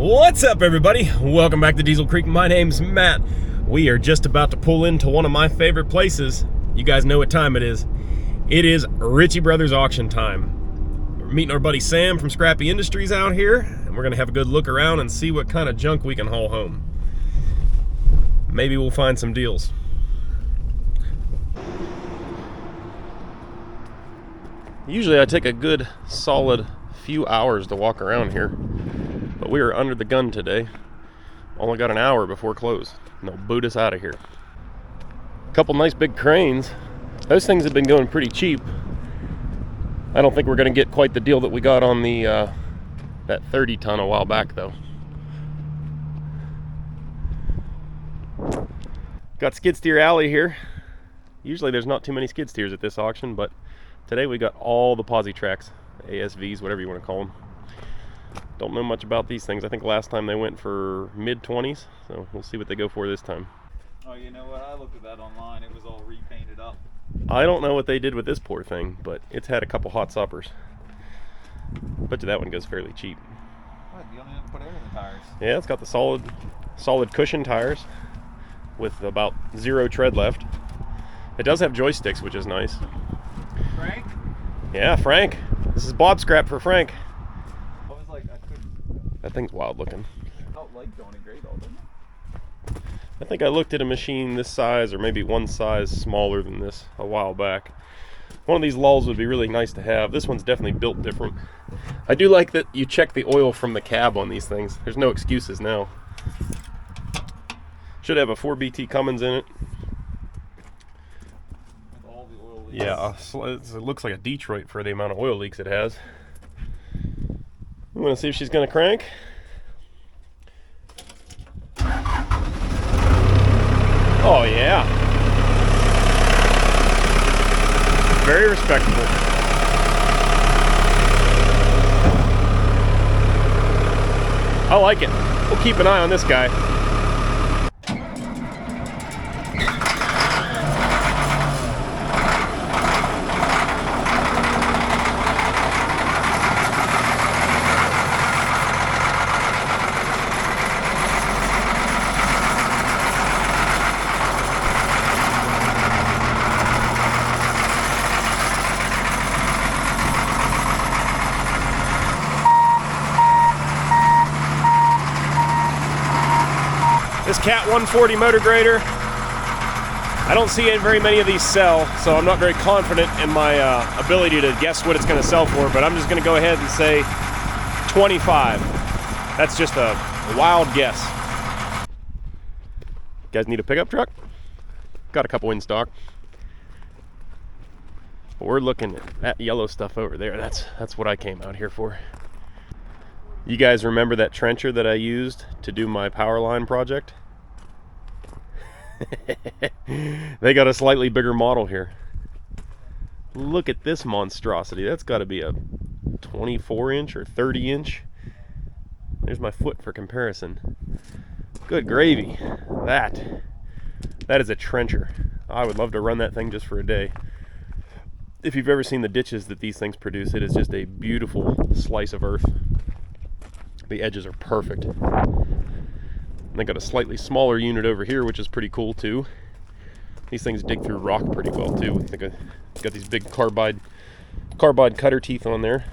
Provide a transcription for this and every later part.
What's up, everybody? Welcome back to Diesel Creek. My name's Matt. We are just about to pull into one of my favorite places. You guys know what time it is. It is Ritchie Brothers auction time. We're meeting our buddy Sam from Scrappy Industries out here, and we're gonna have a good look around and see what kind of junk we can haul home. Maybe we'll find some deals. Usually I take a good solid few hours to walk around here, but we are under the gun today. Only got an hour before close, and they'll boot us out of here. A couple nice big cranes. Those things have been going pretty cheap. I don't think we're going to get quite the deal that we got on the that 30 ton a while back though. Got skid steer alley here. Usually there's not too many skid steers at this auction, but today we got all the posi tracks, ASVs, whatever you want to call them. Don't know much about these things. I think last time they went for mid-20s, so we'll see what they go for this time. Oh, you know what? I looked at that online. It was all repainted up. I don't know what they did with this poor thing, but it's had a couple hot suppers. Bet you that one goes fairly cheap. What? You don't even put air in the tires. Yeah, it's got the solid cushion tires with about 0 tread left. It does have joysticks, which is nice. Frank? Yeah, Frank. This is Bob scrap for Frank. I was like, I couldn't. That thing's wild looking. Felt like going to great all, didn't it? I think I looked at a machine this size, or maybe one size smaller than this, a while back. One of these lulls would be really nice to have. This one's definitely built different. I do like that you check the oil from the cab on these things. There's no excuses now. Should have a 4BT Cummins in it. With all the oil leaks. Yeah, it looks like a Detroit for the amount of oil leaks it has. We want to see if she's going to crank. Oh yeah. Very respectable. I like it. We'll keep an eye on this guy. This Cat 140 motor grader, I don't see very many of these sell, so I'm not very confident in my ability to guess what it's going to sell for, but I'm just going to go ahead and say 25. That's just a wild guess. You guys need a pickup truck? Got a couple in stock. But we're looking at that yellow stuff over there. That's what I came out here for. You guys remember that trencher that I used to do my power line project? They got a slightly bigger model here. Look at this monstrosity. That's got to be a 24-inch or 30-inch. There's my foot for comparison. Good gravy. That is a trencher. I would love to run that thing just for a day. If you've ever seen the ditches that these things produce, it is just a beautiful slice of earth. The edges are perfect. And they got a slightly smaller unit over here, which is pretty cool too. These things dig through rock pretty well too. They got these big carbide cutter teeth on there.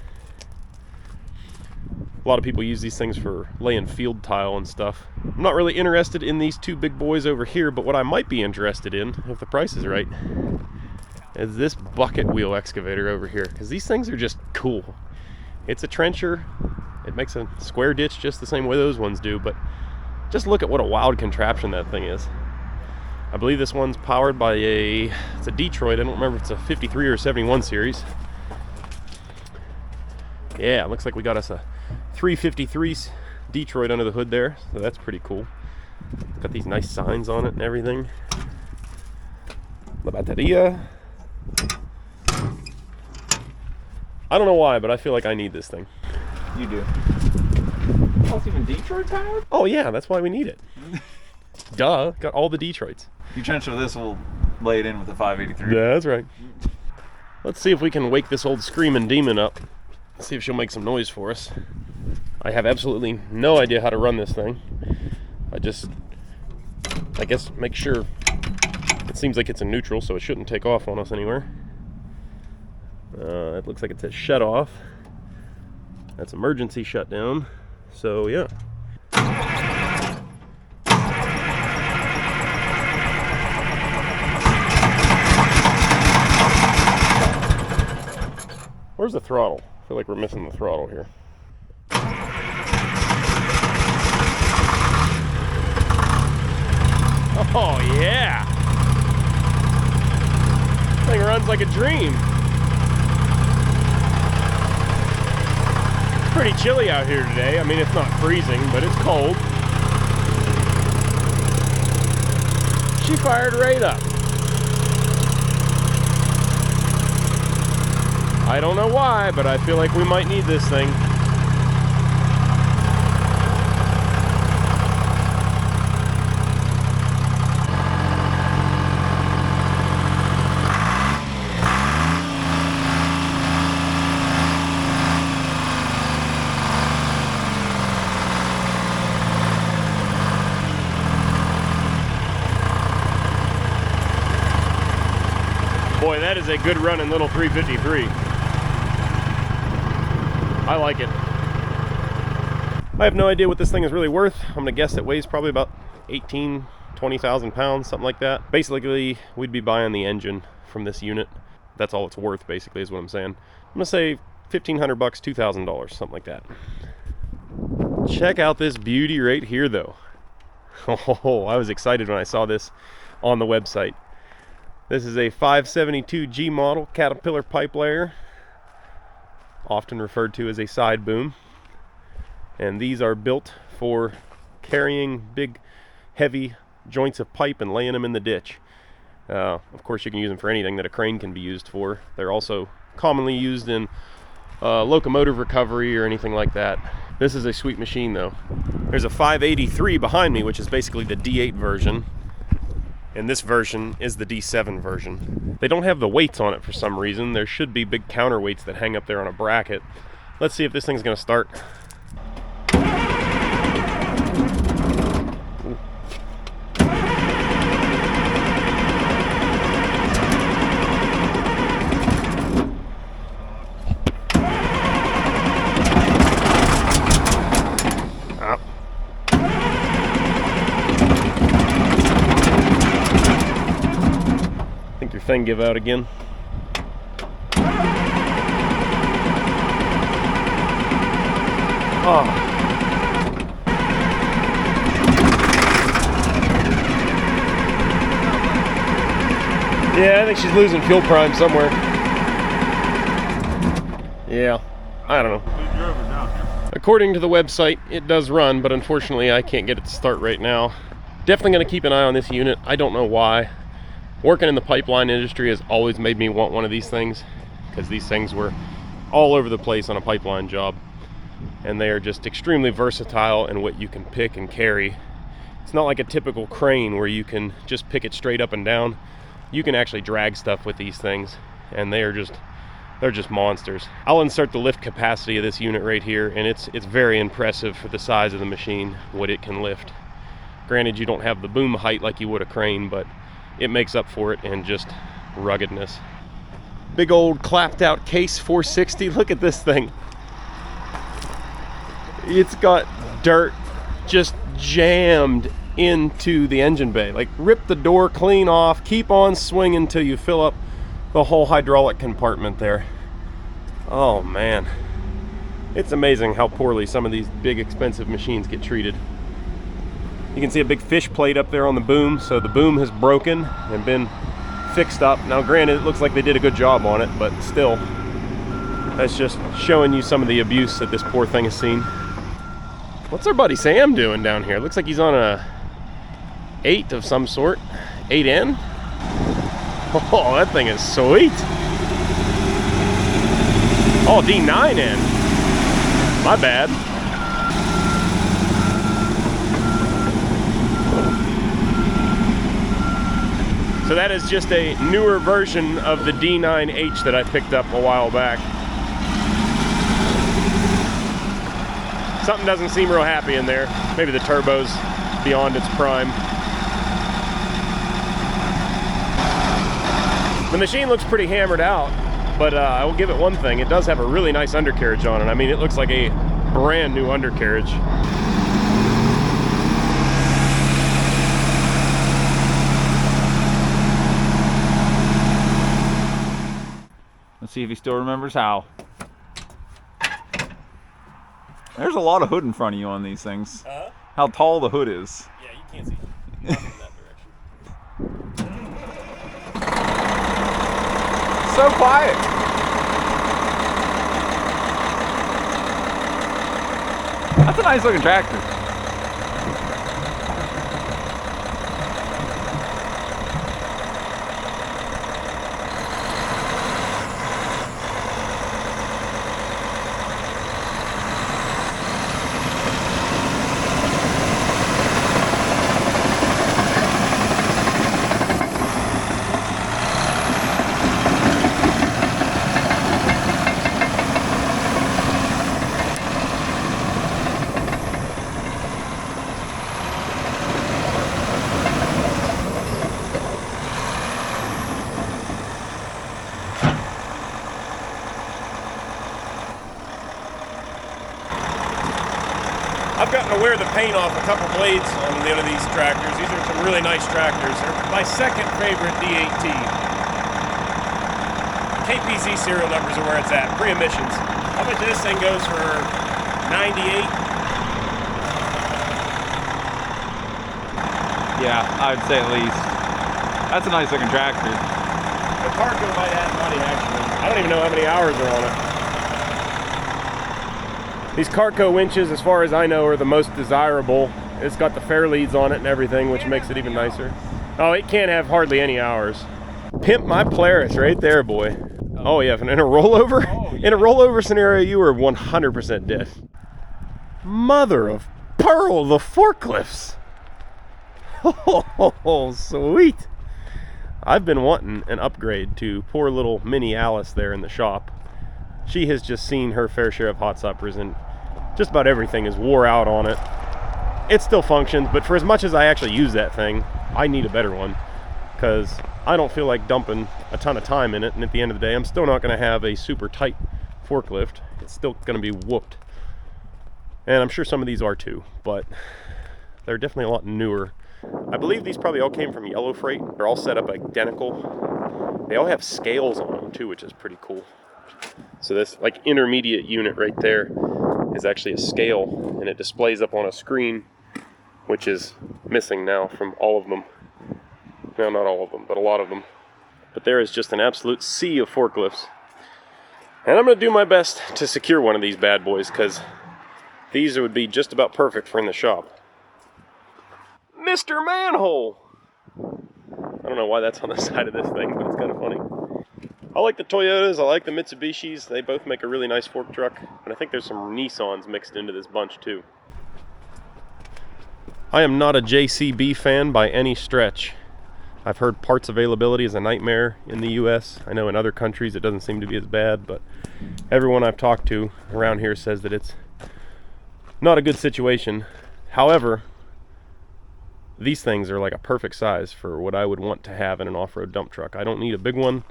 A lot of people use these things for laying field tile and stuff. I'm not really interested in these two big boys over here, but what I might be interested in, if the price is right, is this bucket wheel excavator over here, because these things are just cool. It's a trencher. It makes a square ditch just the same way those ones do, but just look at what a wild contraption that thing is. I believe this one's powered by it's a Detroit. I don't remember if it's a 53 or 71 series. Yeah, it looks like we got us a 353 Detroit under the hood there, so that's pretty cool. Got these nice signs on it and everything. La Batteria. I don't know why, but I feel like I need this thing. You do. Oh, it's even Detroit powered? Oh yeah, that's why we need it. Duh, got all the Detroits. You trencher this, we'll lay it in with the 583. Yeah, that's right. Let's see if we can wake this old screaming demon up. See if she'll make some noise for us. I have absolutely no idea how to run this thing. I guess make sure it seems like it's in neutral, so it shouldn't take off on us anywhere. It looks like it says shut off. That's emergency shutdown. So yeah. Where's the throttle? I feel like we're missing the throttle here. Oh yeah! This thing runs like a dream. It's pretty chilly out here today. I mean, it's not freezing, but it's cold. She fired right up. I don't know why, but I feel like we might need this thing. Boy, that is a good running little 353. I like it. I have no idea what this thing is really worth. I'm gonna guess it weighs probably about 20,000 pounds, something like that. Basically, we'd be buying the engine from this unit. That's all it's worth, basically, is what I'm saying. I'm gonna say $1,500, $2,000, something like that. Check out this beauty right here, though. Oh, I was excited when I saw this on the website. This is a 572G model Caterpillar pipe layer, often referred to as a side boom. And these are built for carrying big, heavy joints of pipe and laying them in the ditch. Of course, you can use them for anything that a crane can be used for. They're also commonly used in locomotive recovery or anything like that. This is a sweet machine, though. There's a 583 behind me, which is basically the D8 version. And this version is the D7 version. They don't have the weights on it for some reason. There should be big counterweights that hang up there on a bracket. Let's see if this thing's gonna start. Thing give out again. Oh. Yeah, I think she's losing fuel prime somewhere. Yeah, I don't know. According to the website, it does run, but unfortunately I can't get it to start right now. Definitely going to keep an eye on this unit. I don't know why. Working in the pipeline industry has always made me want one of these things, because these things were all over the place on a pipeline job, and they are just extremely versatile in what you can pick and carry. It's not like a typical crane where you can just pick it straight up and down. You can actually drag stuff with these things, and they're just monsters. I'll insert the lift capacity of this unit right here, and it's very impressive for the size of the machine, what it can lift. Granted, you don't have the boom height like you would a crane, but it makes up for it in just ruggedness. Big old clapped out case 460. Look at this thing. It's got dirt just jammed into the engine bay. Like, rip the door clean off, keep on swinging until you fill up the whole hydraulic compartment there. Oh man, it's amazing how poorly some of these big expensive machines get treated. You can see a big fish plate up there on the boom, so the boom has broken and been fixed up. Now granted, it looks like they did a good job on it, but still, that's just showing you some of the abuse that this poor thing has seen. What's our buddy Sam doing down here? Looks like he's on a 8 of some sort. 8N? Oh, that thing is sweet. Oh, D9N. My bad. So that is just a newer version of the D9H that I picked up a while back. something doesn't seem real happy in there. Maybe the turbo's beyond its prime. The machine looks pretty hammered out, but I will give it one thing. It does have a really nice undercarriage on it. I mean, it looks like a brand new undercarriage. Let's see if he still remembers how. There's a lot of hood in front of you on these things. How tall the hood is. Yeah, you can't see nothing in that direction. So quiet. That's a nice looking tractor. I've gotten to wear the paint off a couple blades on the end of these tractors. These are some really nice tractors. They're my second favorite D8T. KPZ serial numbers are where it's at, pre-emissions. How much this thing goes for 98? Yeah, I'd say at least. That's a nice looking tractor. The Carco might add money, actually. I don't even know how many hours are on it. These Carco winches, as far as I know, are the most desirable. It's got the fair leads on it and everything, which makes it even nicer. Oh, it can't have hardly any hours. Pimp my Polaris right there, boy. Oh yeah, in a rollover? Oh, yeah. In a rollover scenario, you are 100% dead. Mother of pearl, the forklifts. Oh, sweet. I've been wanting an upgrade to poor little mini Alice there in the shop. She has just seen her fair share of hot suppers, and just about everything is wore out on it. It still functions, but for as much as I actually use that thing, I need a better one, because I don't feel like dumping a ton of time in it, and at the end of the day, I'm still not going to have a super tight forklift. It's still going to be whooped. And I'm sure some of these are too, but they're definitely a lot newer. I believe these probably all came from Yellow Freight. They're all set up identical. They all have scales on them too, which is pretty cool. So this like intermediate unit right there is actually a scale, and it displays up on a screen, which is missing now from all of them. No, not all of them, but a lot of them. But there is just an absolute sea of forklifts. And I'm going to do my best to secure one of these bad boys, because these would be just about perfect for in the shop. Mr. Manhole! I don't know why that's on the side of this thing, but it's kind of funny. I like the Toyotas, I like the Mitsubishis. They both make a really nice fork truck. And I think there's some Nissans mixed into this bunch too. I am not a JCB fan by any stretch. I've heard parts availability is a nightmare in the US. I know in other countries it doesn't seem to be as bad, but everyone I've talked to around here says that it's not a good situation. However, these things are like a perfect size for what I would want to have in an off-road dump truck. I don't need a big one.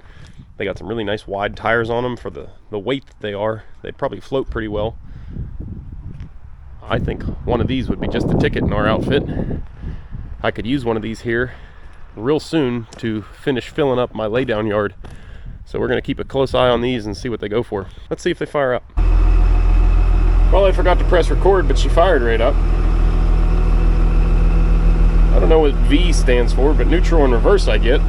They got some really nice wide tires on them for the weight that they are. They probably float pretty well. I think one of these would be just the ticket in our outfit. I could use one of these here real soon to finish filling up my laydown yard. So we're going to keep a close eye on these and see what they go for. Let's see if they fire up. Well, I forgot to press record, but she fired right up. I don't know what V stands for, but neutral and reverse I get.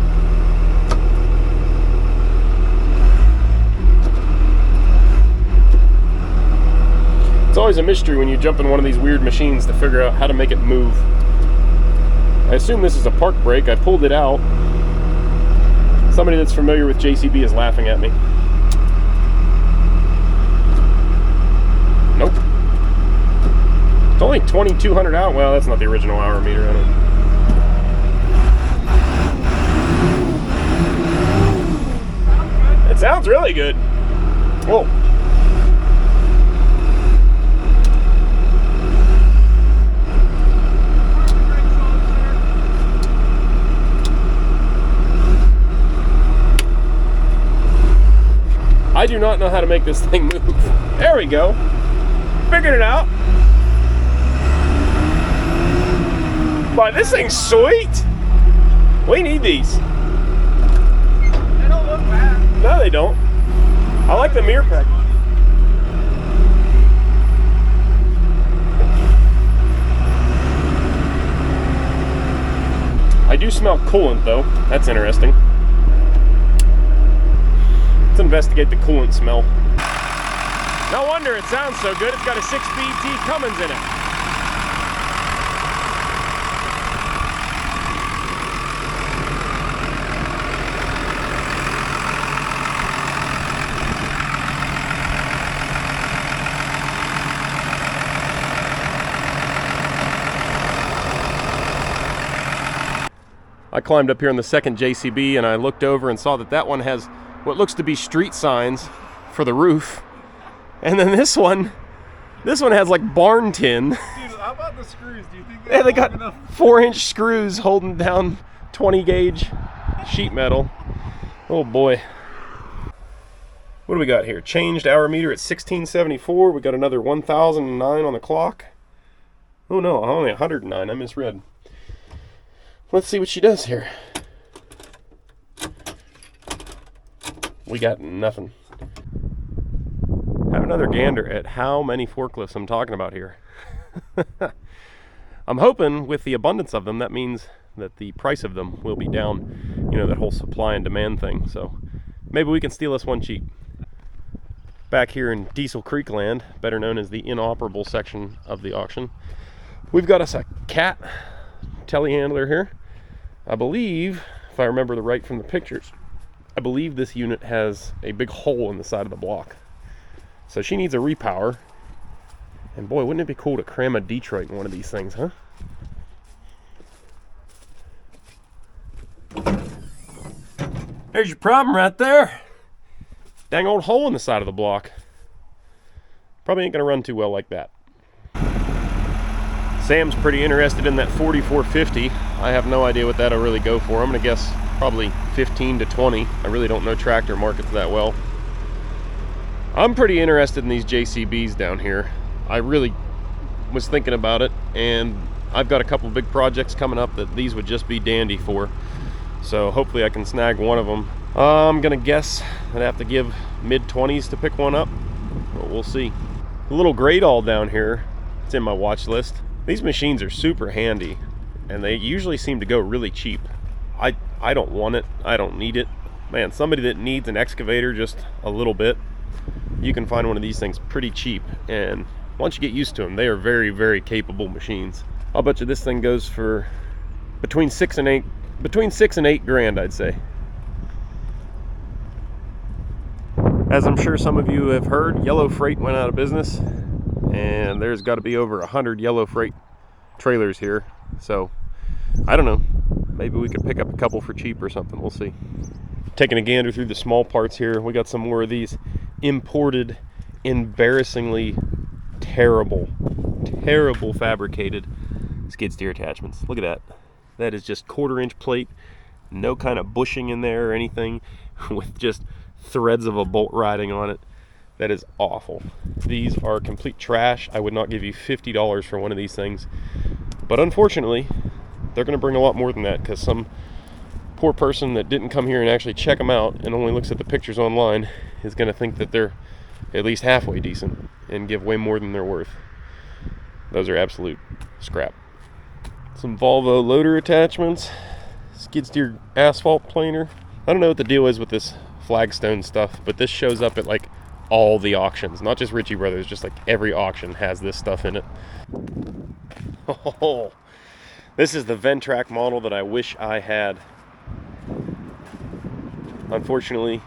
It's always a mystery when you jump in one of these weird machines to figure out how to make it move. I assume this is a park brake. I pulled it out. Somebody that's familiar with JCB is laughing at me. Nope. It's only 2,200 out. Well, that's not the original hour meter. I don't. It sounds really good. Whoa. not know how to make this thing move. There we go. Figured it out. But this thing's sweet. We need these. They don't look bad. No, they don't. I like the mirror pack. I do smell coolant though. That's interesting. Let's investigate the coolant smell. No wonder it sounds so good. It's got a 6-speed T Cummins in it. I climbed up here on the second JCB and I looked over and saw that that one has what looks to be street signs for the roof. And then this one has like barn tin. Dude, how about the screws? Do you think They got 4-inch screws holding down 20 gauge sheet metal. Oh boy. What do we got here? Changed hour meter at 1674. We got another 1009 on the clock. Oh no, only 109. I misread. Let's see what she does here. We got nothing. Have another gander at how many forklifts I'm talking about here. I'm hoping with the abundance of them, that means that the price of them will be down. You know, that whole supply and demand thing. So maybe we can steal us one cheap. Back here in Diesel Creek land, better known as the inoperable section of the auction, we've got us a cat telehandler here. I believe, if I remember the right from the pictures, I believe this unit has a big hole in the side of the block. So she needs a repower. And boy, wouldn't it be cool to cram a Detroit in one of these things, huh? There's your problem right there. Dang old hole in the side of the block. Probably ain't gonna run too well like that. Sam's pretty interested in that 4450. I have no idea what that'll really go for. I'm gonna guess probably 15 to 20. I really don't know tractor markets that well. I'm pretty interested in these JCBs down here. I really was thinking about it, and I've got a couple big projects coming up that these would just be dandy for. So hopefully I can snag one of them. I'm gonna guess I'd have to give mid-20s to pick one up, but we'll see. The little Gradall down here, it's in my watch list. These machines are super handy, and they usually seem to go really cheap. I don't want it, I don't need it. Man, somebody that needs an excavator just a little bit, you can find one of these things pretty cheap, and once you get used to them, they are very, very capable machines. I'll bet you this thing goes for between 6 and 8 grand, I'd say. As I'm sure some of you have heard, Yellow Freight went out of business, and there's got to be over 100 Yellow Freight trailers here. So I don't know, maybe we could pick up a couple for cheap or something. We'll see. Taking a gander through the small parts here, we got some more of these imported, embarrassingly terrible fabricated skid steer attachments. Look at that. That is just 1/4-inch plate, no kind of bushing in there or anything, with just threads of a bolt riding on it. That is awful. These are complete trash. I would not give you $50 for one of these things, but unfortunately they're going to bring a lot more than that, because some poor person that didn't come here and actually check them out and only looks at the pictures online is going to think that they're at least halfway decent and give way more than they're worth. Those are absolute scrap. Some Volvo loader attachments, skid steer asphalt planer. I don't know what the deal is with this flagstone stuff, but this shows up at like all the auctions, not just Ritchie Brothers, just like every auction has this stuff in it. Oh, this is the Ventrac model that I wish I had. Unfortunately,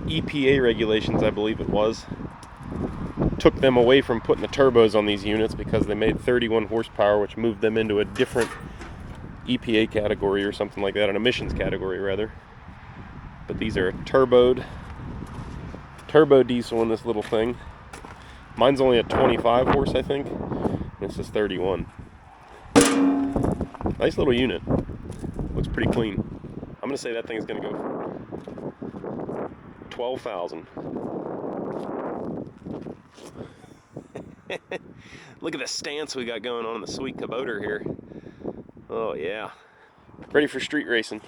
EPA regulations, I believe it was, took them away from putting the turbos on these units because they made 31 horsepower, which moved them into a different EPA category or something like that, an emissions category rather. But these are turbo diesel in this little thing. Mine's only a 25 horse, I think. This is 31. Nice little unit. Looks pretty clean. I'm gonna say that thing's gonna go for $12,000. Look at the stance we got going on in the sweet Kubota here. Oh yeah. Ready for street racing.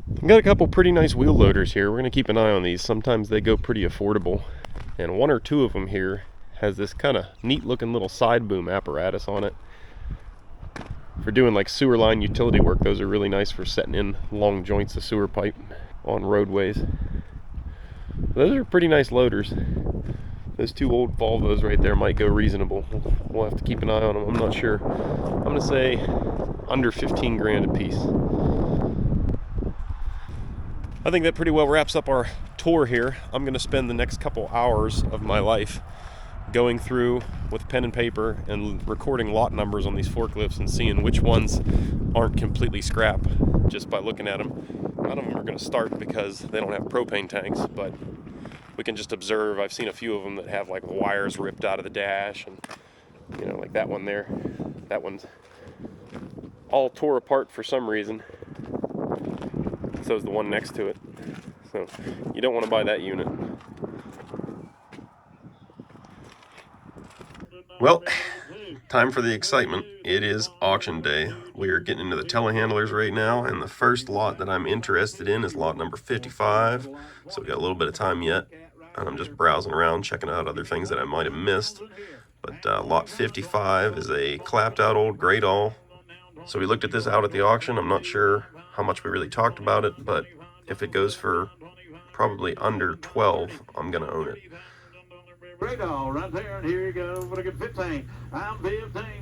We've got a couple pretty nice wheel loaders here. We're gonna keep an eye on these. Sometimes they go pretty affordable. And one or two of them here has this kind of neat looking little side boom apparatus on it. For doing like sewer line utility work, those are really nice for setting in long joints of sewer pipe on roadways. Those are pretty nice loaders. Those two old Volvos right there might go reasonable. We'll have to keep an eye on them. I'm not sure. I'm gonna say under 15 grand a piece. I think that pretty well wraps up our tour here. I'm gonna spend the next couple hours of my life going through with pen and paper and recording lot numbers on these forklifts and seeing which ones aren't completely scrap just by looking at them. None of them are going to start because they don't have propane tanks, but we can just observe. I've seen a few of them that have like wires ripped out of the dash, and you know, like that one there. That one's all tore apart for some reason. So is the one next to it. So you don't want to buy that unit. Well, time for the excitement. It is auction day. We are getting into the telehandlers right now, and the first lot that I'm interested in is lot number 55. So we got a little bit of time yet, and I'm just browsing around, checking out other things that I might have missed. But lot 55 is a clapped out old Great All. So we looked at this out at the auction. I'm not sure how much we really talked about it, but if it goes for probably under 12, I'm gonna own it. Great all right there, and here you go. What a good 15. I'm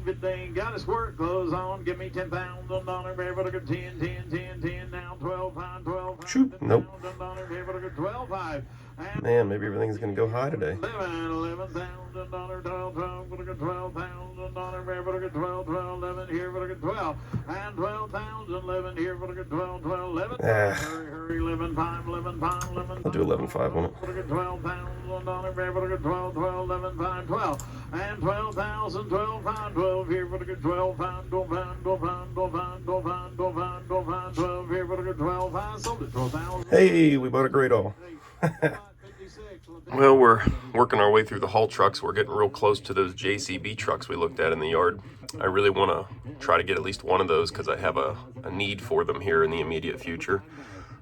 15. Got his work clothes on. Give me $10,000. What a good 10. Now 12, 12. Shoot, nope. What a good 12, 5. Man, maybe everything's gonna go high today. $11,000, 12. What a good $12,000. What a good 12, 11. Here, what a good 12. And 12,000, 11. Here, what a good 12, 11. Hurry, 11, 5, 11, 5, 11. I'll do 11.5 on it. What a good $12,000. What a good 12, 11, 5, 12. And 12,000, 12, 5, 12. Here, what a good 12, 5, 12, 5, 12, 5, 12, 5, 12, 5, 12, 5, 12, 5, 12. Here, what a good 12, 5. Sold it, 12,000. Hey, we bought a Great All. Well, we're working our way through the haul trucks. We're getting real close to those JCB trucks we looked at in the yard. I really want to try to get at least one of those because I have a need for them here in the immediate future.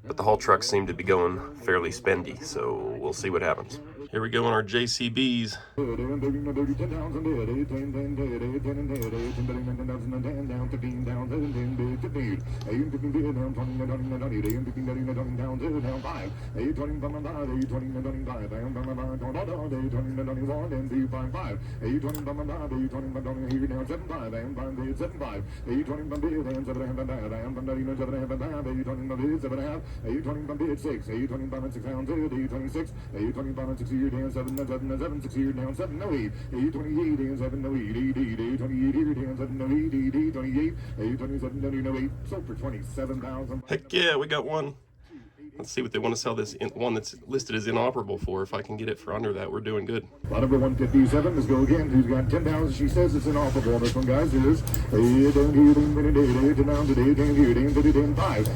But the haul trucks seem to be going fairly spendy, so we'll see what happens. Here we go on our JCBs. Down 7, 6 here down 7, no 8, 828 down 7, no 8, 828 here down 7, no 8, 828, 827, no 8, sold for 27,000. Heck yeah, we got one. Let's see what they want to sell this one that's listed as inoperable for. If I can get it for under that, we're doing good. Lot number 157, let's go again. Who's got 10,000? She says it's inoperable. This one, guys, is down here, down today, down here, down today, down 5.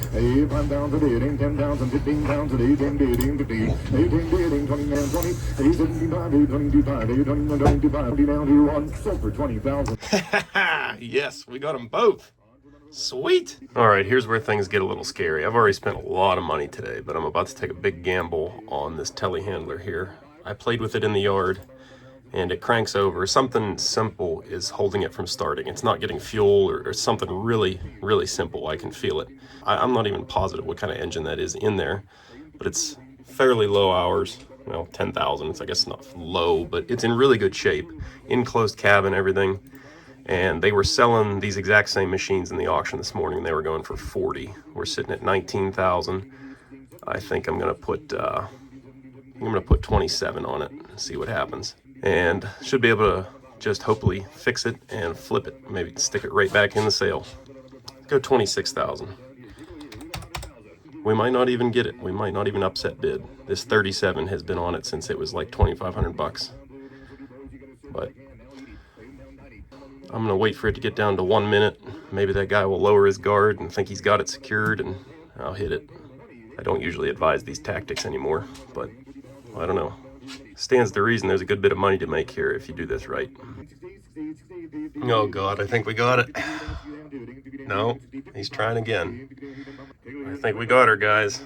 5 down today, down 10,000, 15,000, 10, 15, 29, 20, 75, 22, 25, down here on sold for 20,000. Yes, we got them both. Sweet. All right, here's where things get a little scary. I've already spent a lot of money today, but I'm about to take a big gamble on this telehandler here. I played with it in the yard, and it cranks over. Something simple is holding it from starting. It's not getting fuel or something really, really simple. I can feel it. I'm not even positive what kind of engine that is in there, but it's fairly low hours. Well, 10,000. It's, I guess, not low, but it's in really good shape. Enclosed cabin, everything. And they were selling these exact same machines in the auction this morning. They were going for 40. We're sitting at 19,000. I think I'm gonna put 27 on it and see what happens. And should be able to just hopefully fix it and flip it. Maybe stick it right back in the sale. Go 26,000. We might not even get it. We might not even upset bid. This 37 has been on it since it was like 2,500 bucks. But I'm gonna wait for it to get down to 1 minute. Maybe that guy will lower his guard and think he's got it secured, and I'll hit it. I don't usually advise these tactics anymore, but I don't know. Stands to reason there's a good bit of money to make here if you do this right. Oh God, I think we got it. No, he's trying again. I think we got her, guys.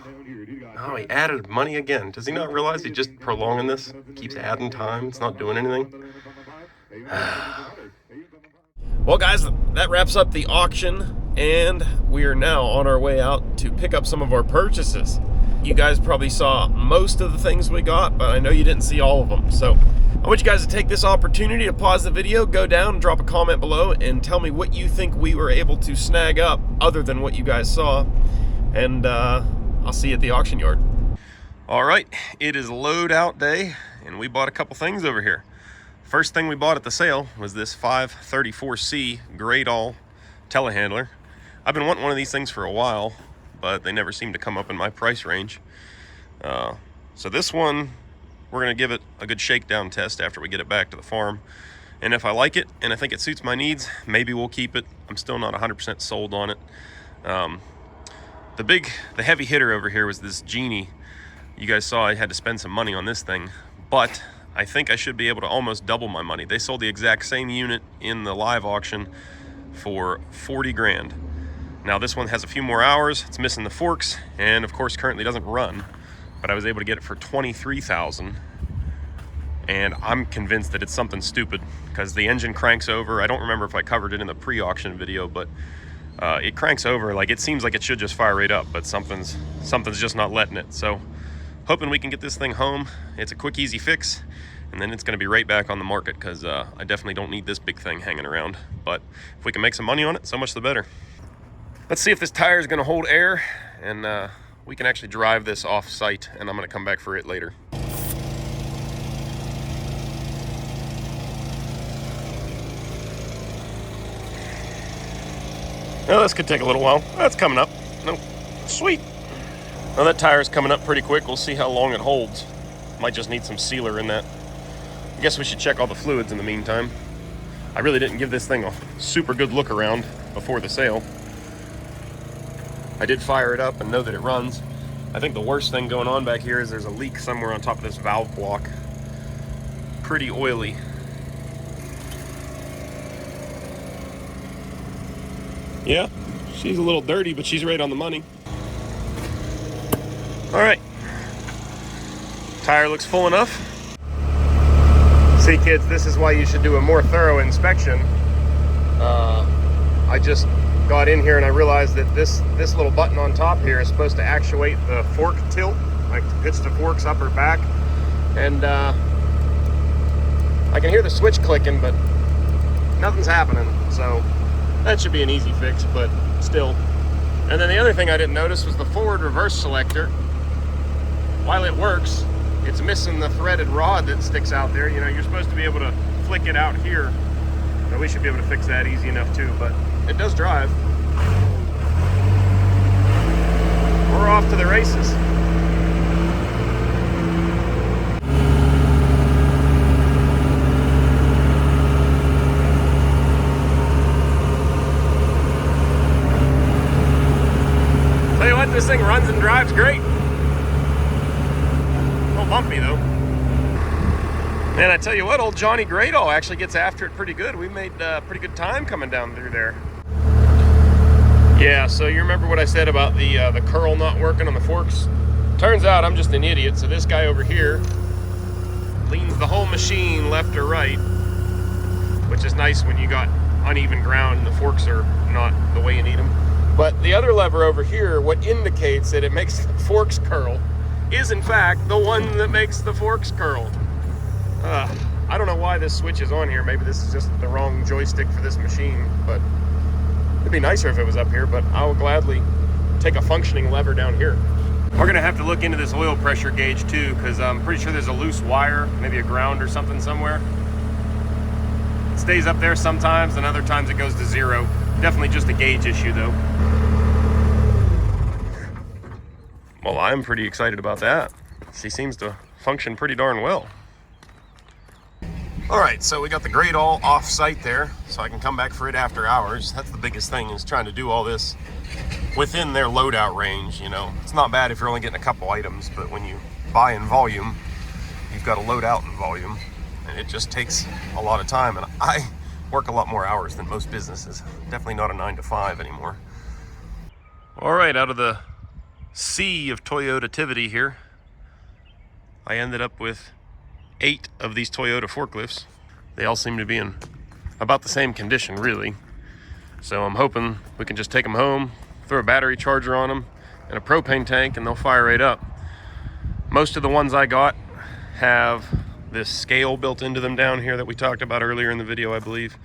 Oh, he added money again. Does he not realize he's just prolonging this? Keeps adding time, it's not doing anything. Well, guys, that wraps up the auction, and we are now on our way out to pick up some of our purchases. You guys probably saw most of the things we got, but I know you didn't see all of them. So I want you guys to take this opportunity to pause the video, go down, and drop a comment below, and tell me what you think we were able to snag up other than what you guys saw. And I'll see you at the auction yard. All right, it is load out day, and we bought a couple things over here. First thing we bought at the sale was this 534C Great All telehandler. I've been wanting one of these things for a while, but they never seem to come up in my price range. So this one, we're gonna give it a good shakedown test after we get it back to the farm. And if I like it and I think it suits my needs, maybe we'll keep it. I'm still not 100% sold on it. The heavy hitter over here was this Genie. You guys saw I had to spend some money on this thing, but I think I should be able to almost double my money. They sold the exact same unit in the live auction for 40 grand. Now this one has a few more hours, it's missing the forks, and of course currently doesn't run, but I was able to get it for 23,000, and I'm convinced that it's something stupid because the engine cranks over. I don't remember if I covered it in the pre-auction video, but it cranks over, like it seems like it should just fire right up, but something's just not letting it. So hoping we can get this thing home. It's a quick, easy fix, and then it's going to be right back on the market because I definitely don't need this big thing hanging around. But if we can make some money on it, so much the better. Let's see if this tire is going to hold air, and we can actually drive this off-site, and I'm going to come back for it later. Now this could take a little while. That's coming up. Nope. Sweet. Now that tire's coming up pretty quick. We'll see how long it holds. Might just need some sealer in that. I guess we should check all the fluids in the meantime. I really didn't give this thing a super good look around before the sale. I did fire it up and know that it runs. I think the worst thing going on back here is there's a leak somewhere on top of this valve block. Pretty oily. Yeah, she's a little dirty, but she's right on the money. All right, tire looks full enough. See, kids, this is why you should do a more thorough inspection. I just got in here and I realized that this little button on top here is supposed to actuate the fork tilt, like to pitch the forks up or back. And I can hear the switch clicking, but nothing's happening. So that should be an easy fix, but still. And then the other thing I didn't notice was the forward reverse selector. While it works, it's missing the threaded rod that sticks out there. You know, you're supposed to be able to flick it out here. So we should be able to fix that easy enough too, but it does drive. We're off to the races. Tell you what, this thing runs and drives great. A little bumpy though. And I tell you what, old Johnny Greatall actually gets after it pretty good. We made pretty good time coming down through there. Yeah, so you remember what I said about the curl not working on the forks? Turns out I'm just an idiot. So this guy over here leans the whole machine left or right, which is nice when you got uneven ground and the forks are not the way you need them. But the other lever over here, what indicates that it makes the forks curl, is in fact the one that makes the forks curl. I don't know why this switch is on here. Maybe this is just the wrong joystick for this machine, but it'd be nicer if it was up here, but I will gladly take a functioning lever down here. We're gonna have to look into this oil pressure gauge too, because I'm pretty sure there's a loose wire, maybe a ground or something somewhere. It stays up there sometimes, and other times it goes to zero. Definitely just a gauge issue though. Well, I'm pretty excited about that. She seems to function pretty darn well. All right, so we got the Great All off-site there, so I can come back for it after hours. That's the biggest thing, is trying to do all this within their loadout range, you know. It's not bad if you're only getting a couple items, but when you buy in volume, you've got to load out in volume, and it just takes a lot of time. And I work a lot more hours than most businesses. Definitely not a 9 to 5 anymore. All right, out of the sea of Toyotativity here, I ended up with 8 of these Toyota forklifts. They all seem to be in about the same condition, really. So I'm hoping we can just take them home, throw a battery charger on them and a propane tank, and they'll fire right up. Most of the ones I got have this scale built into them down here that we talked about earlier in the video, I believe.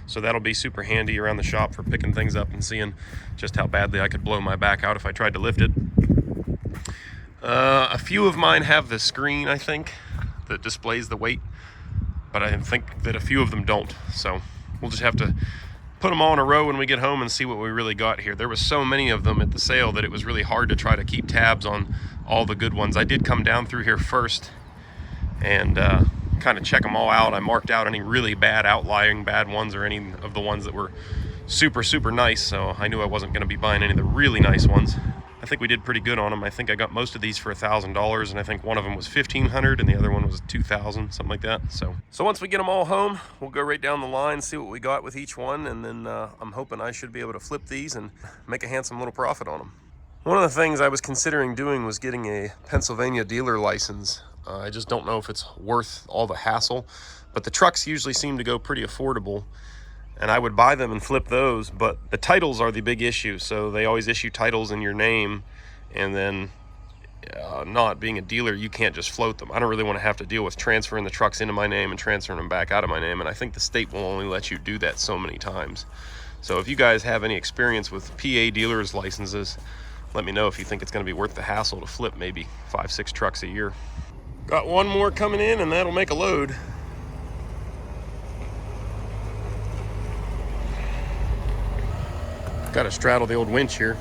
So that'll be super handy around the shop for picking things up and seeing just how badly I could blow my back out if I tried to lift it. A few of mine have the screen, I think, that displays the weight, but I think that a few of them don't. So we'll just have to put them all in a row when we get home and see what we really got here. There was so many of them at the sale that it was really hard to try to keep tabs on all the good ones. I did come down through here first and kind of check them all out. I marked out any really bad outlying bad ones or any of the ones that were super, super nice. So I knew I wasn't going to be buying any of the really nice ones. I think we did pretty good on them. I think I got most of these for $1,000, and I think one of them was $1,500 and the other one was $2,000, something like that. So once we get them all home, we'll go right down the line, see what we got with each one, and then I'm hoping I should be able to flip these and make a handsome little profit on them. One of the things I was considering doing was getting a Pennsylvania dealer license. I just don't know if it's worth all the hassle, but the trucks usually seem to go pretty affordable, and I would buy them and flip those, but the titles are the big issue. So they always issue titles in your name, and then not being a dealer, you can't just float them. I don't really want to have to deal with transferring the trucks into my name and transferring them back out of my name, and I think the state will only let you do that so many times. So if you guys have any experience with PA dealers licenses, let me know if you think it's going to be worth the hassle to flip maybe 5-6 trucks a year. Got one more coming in, and that'll make a load. Got to straddle the old winch here.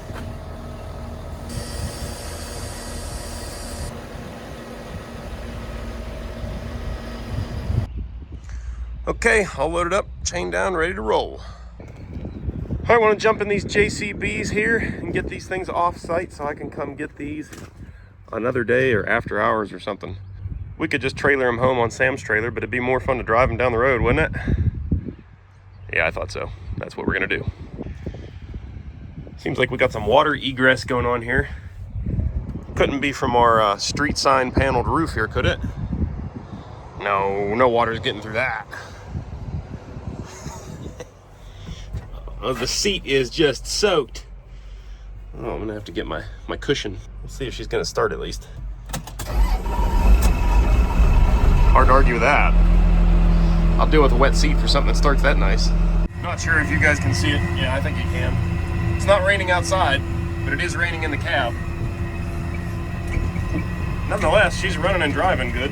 Okay, all loaded up, chain down, ready to roll. I want to jump in these JCBs here and get these things off site so I can come get these another day or after hours or something. We could just trailer them home on Sam's trailer, but it'd be more fun to drive them down the road, wouldn't it? Yeah, I thought so. That's what we're gonna do. Seems like we got some water egress going on here. Couldn't be from our street sign paneled roof here, could it? No, no water's getting through that. Oh, the seat is just soaked. Oh, I'm gonna have to get my cushion. We'll see if she's gonna start at least. Hard to argue with that. I'll deal with a wet seat for something that starts that nice. Not sure if you guys can see it. Yeah, I think you can. It's not raining outside, but it is raining in the cab. Nonetheless, she's running and driving good.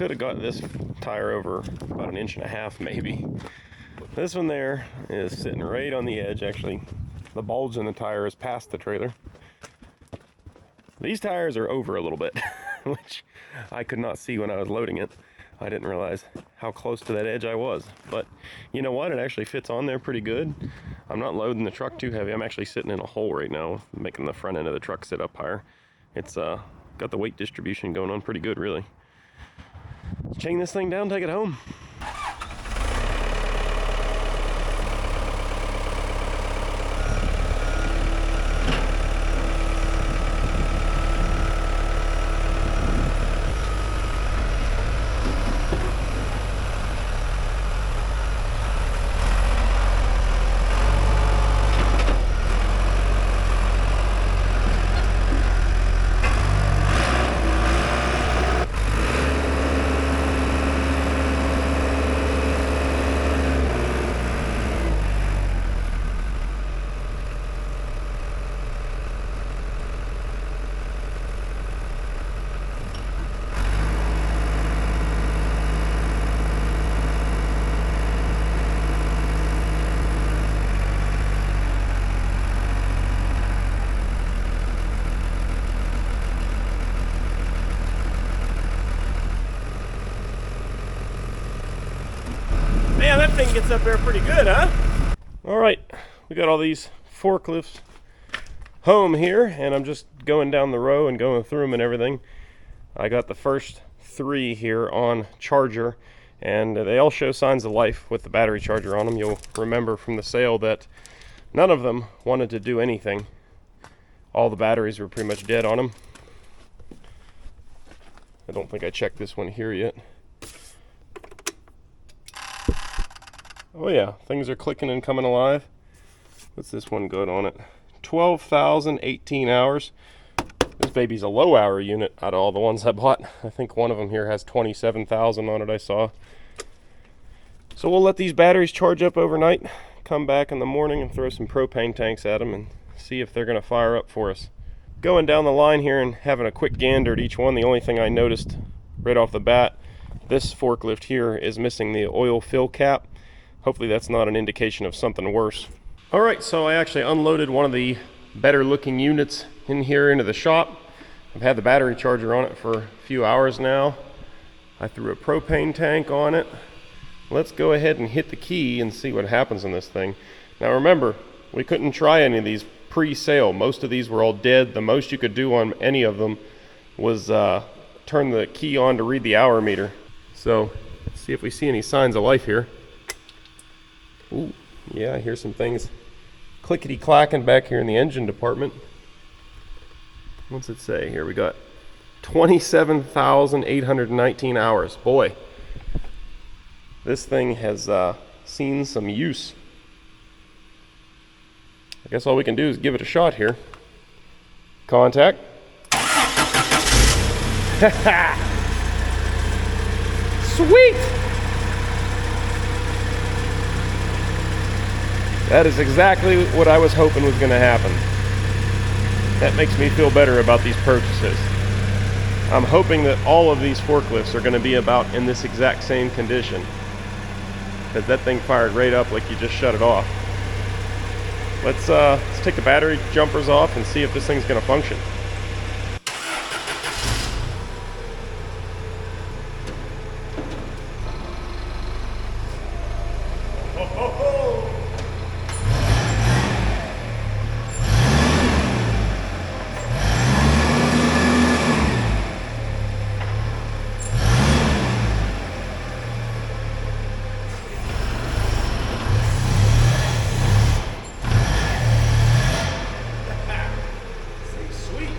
could have got this tire over about 1.5 inches maybe. This one there is sitting right on the edge. Actually, the bulge in the tire is past the trailer. These tires are over a little bit, which I could not see when I was loading it. I didn't realize how close to that edge I was. But you know what? It actually fits on there pretty good. I'm not loading the truck too heavy. I'm actually sitting in a hole right now, making the front end of the truck sit up higher. It's got the weight distribution going on pretty good, really. Let's chain this thing down, take it home. Man, that thing gets up there pretty good, huh? All right, we got all these forklifts home here, and I'm just going down the row and going through them and everything. I got the first 3 here on charger, and they all show signs of life with the battery charger on them. You'll remember from the sale that none of them wanted to do anything. All the batteries were pretty much dead on them. I don't think I checked this one here yet. Oh yeah, things are clicking and coming alive. What's this one got on it? 12,018 hours. This baby's a low hour unit out of all the ones I bought. I think one of them here has 27,000 on it, I saw. So we'll let these batteries charge up overnight, come back in the morning and throw some propane tanks at them and see if they're gonna fire up for us. Going down the line here and having a quick gander at each one, the only thing I noticed right off the bat, this forklift here is missing the oil fill cap. Hopefully that's not an indication of something worse. All right, so I actually unloaded one of the better looking units in here into the shop. I've had the battery charger on it for a few hours now. I threw a propane tank on it. Let's go ahead and hit the key and see what happens in this thing. Now remember, we couldn't try any of these pre-sale. Most of these were all dead. The most you could do on any of them was turn the key on to read the hour meter. So let's see if we see any signs of life here. Ooh, yeah, I hear some things clickety-clacking back here in the engine department. What's it say? Here we got 27,819 hours. Boy, this thing has seen some use. I guess all we can do is give it a shot here. Contact. Sweet! That is exactly what I was hoping was going to happen. That makes me feel better about these purchases. I'm hoping that all of these forklifts are going to be about in this exact same condition, because that thing fired right up like you just shut it off. Let's take the battery jumpers off and see if this thing's going to function. Sweet.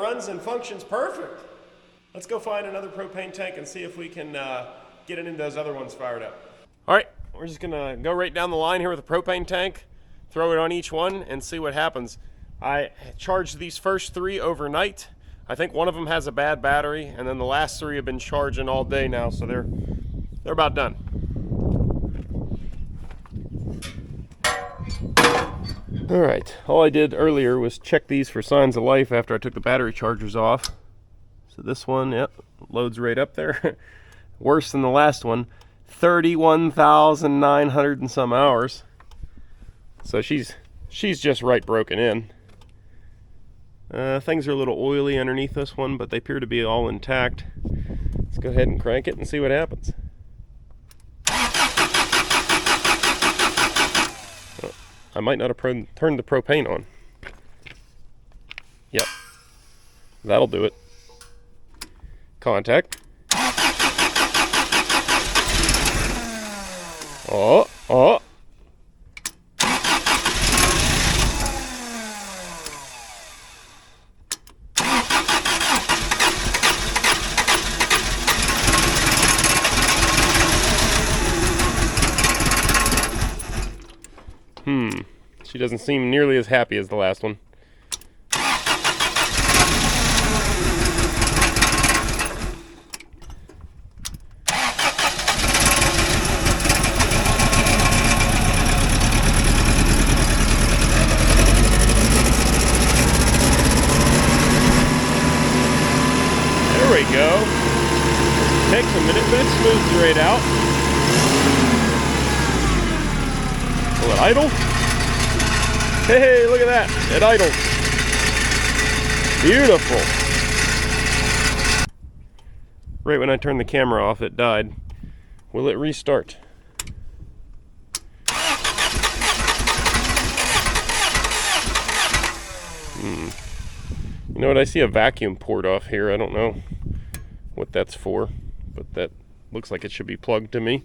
runs and functions perfect. Let's go find another propane tank and see if we can get any of those other ones fired up. All right, we're just gonna go right down the line here with a propane tank, throw it on each one, and see what happens. I charged these first 3 overnight. I think one of them has a bad battery, and then the last 3 have been charging all day now, so they're about done. All right, all I did earlier was check these for signs of life after I took the battery chargers off. So this one, yep, loads right up there. Worse than the last one, 31,900 and some hours. So she's just right broken in. Things are a little oily underneath this one, but they appear to be all intact. Let's go ahead and crank it and see what happens. Oh, I might not have turned the propane on. Yep, that'll do it. Contact. Oh. She doesn't seem nearly as happy as the last one. There we go. Takes a minute, but it smooths right out. Will it idle? Hey, look at that. It idled. Beautiful. Right when I turned the camera off, it died. Will it restart? You know what? I see a vacuum port off here. I don't know what that's for, but that looks like it should be plugged to me.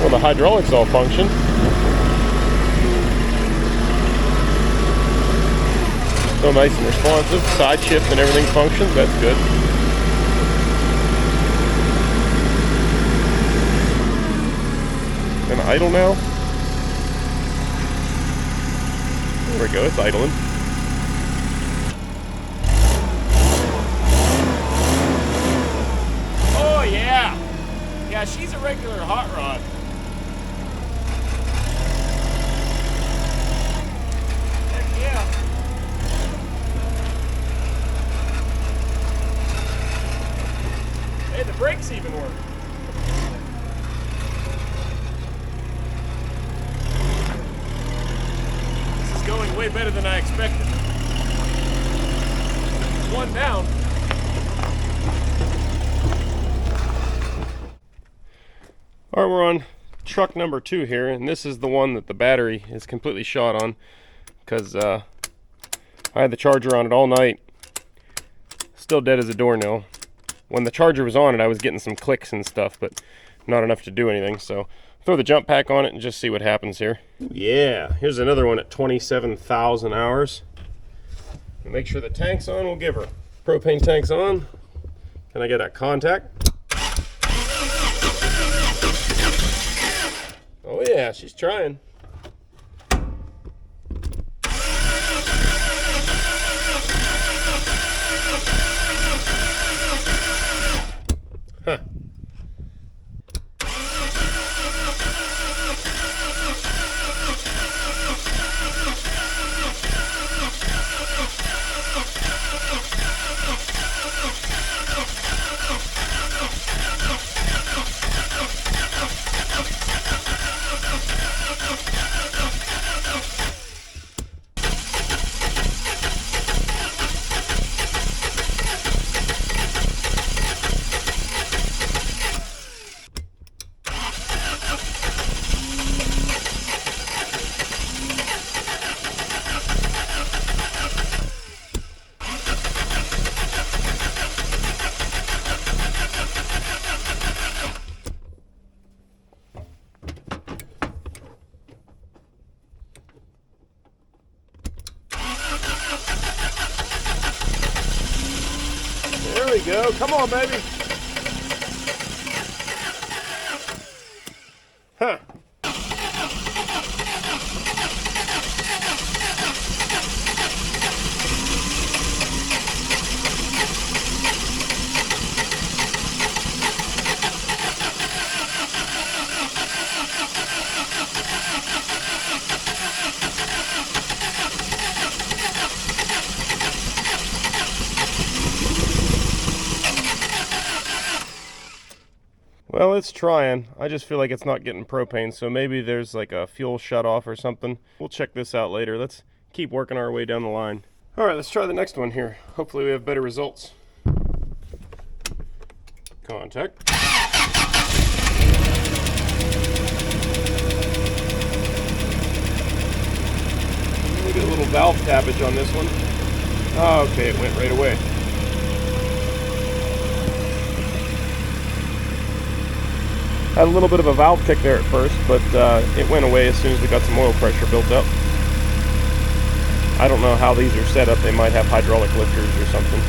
Well, the hydraulics all function. So nice and responsive. Side shift and everything functions. That's good. Gonna idle now. There we go. It's idling. Oh yeah. Yeah, she's a regular hot rod. Hey, the brakes even work. This is going way better than I expected. One down. All right, we're on truck number 2 here, and this is the one that the battery is completely shot on because I had the charger on it all night. Still dead as a doornail. When the charger was on it, I was getting some clicks and stuff, but not enough to do anything. So throw the jump pack on it and just see what happens here. Yeah, here's another one at 27,000 hours. And make sure the tank's on, we'll give her. Propane tank's on. Can I get that contact? Oh yeah, she's trying. Huh. go. Come on, baby. Huh. Well, it's trying. I just feel like it's not getting propane, so maybe there's like a fuel shutoff or something. We'll check this out later. Let's keep working our way down the line. All right, let's try the next one here. Hopefully we have better results. Contact. Look at a little valve tappage on this one. Oh, okay, it went right away. Had a little bit of a valve tick there at first, but it went away as soon as we got some oil pressure built up. I don't know how these are set up. They might have hydraulic lifters or something.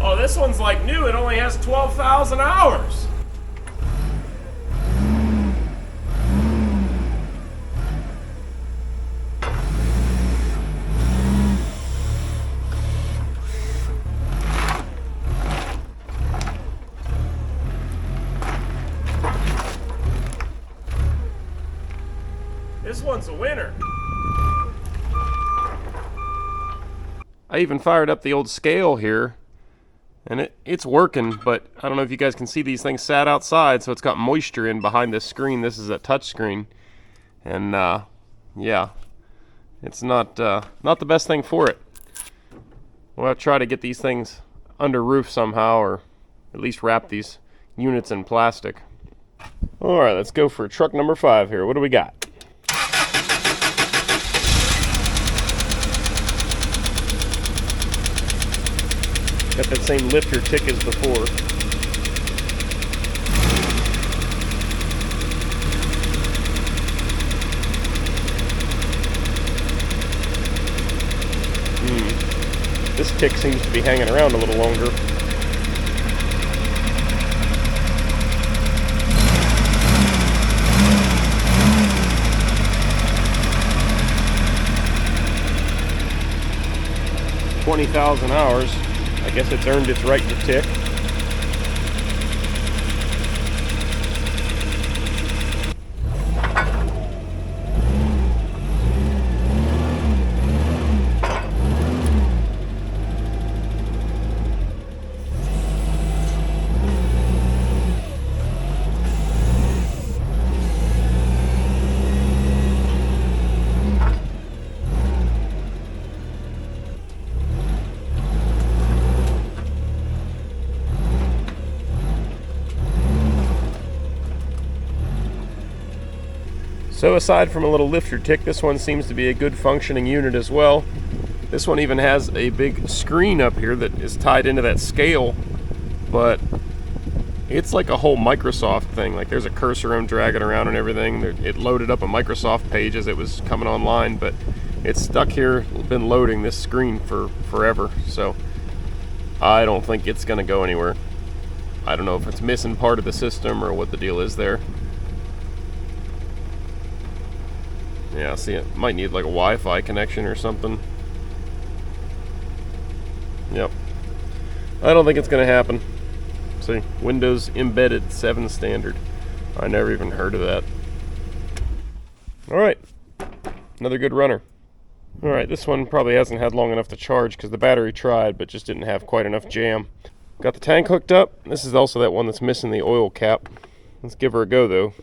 Oh, this one's like new. It only has 12,000 hours. This one's a winner. I even fired up the old scale here, and it's working, but I don't know if you guys can see these things sat outside, so it's got moisture in behind this screen. This is a touch screen, and yeah, it's not the best thing for it. We'll have to try to get these things under roof somehow, or at least wrap these units in plastic. All right, let's go for truck number 5 here. What do we got? Got that same lifter tick as before. This tick seems to be hanging around a little longer. $20,000 hours. I guess it's earned its right to tick. So aside from a little lifter tick, this one seems to be a good functioning unit as well. This one even has a big screen up here that is tied into that scale, but it's like a whole Microsoft thing. Like there's a cursor I'm dragging around and everything. It loaded up a Microsoft page as it was coming online, but it's stuck here, been loading this screen for forever. So I don't think it's gonna go anywhere. I don't know if it's missing part of the system or what the deal is there. Yeah, see, it might need like a Wi-Fi connection or something. Yep. I don't think it's going to happen. See, Windows Embedded 7 standard. I never even heard of that. Alright. Another good runner. Alright, this one probably hasn't had long enough to charge because the battery tried but just didn't have quite enough jam. Got the tank hooked up. This is also that one that's missing the oil cap. Let's give her a go though.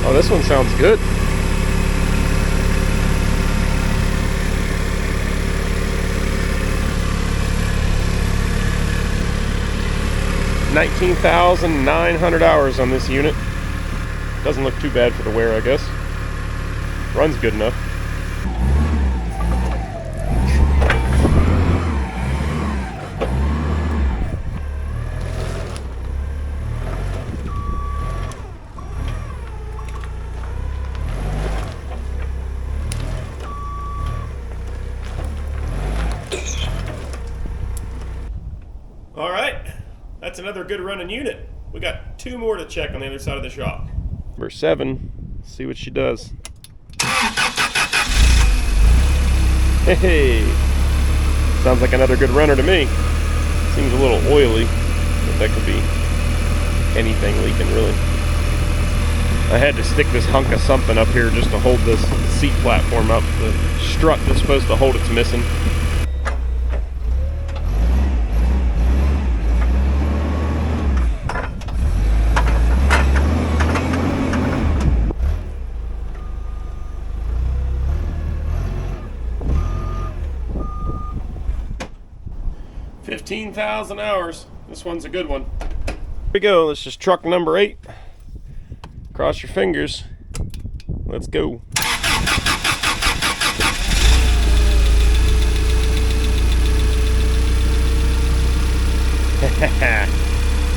Oh, this one sounds good. $19,900 hours on this unit. Doesn't look too bad for the wear, I guess. Runs good enough. That's another good running unit. We got 2 more to check on the other side of the shop. Number 7, see what she does. Hey, sounds like another good runner to me. Seems a little oily, but that could be anything leaking really. I had to stick this hunk of something up here just to hold this seat platform up. The strut that's supposed to hold it's missing. $15,000 hours. This one's a good one. Here we go. This is truck number 8. Cross your fingers. Let's go.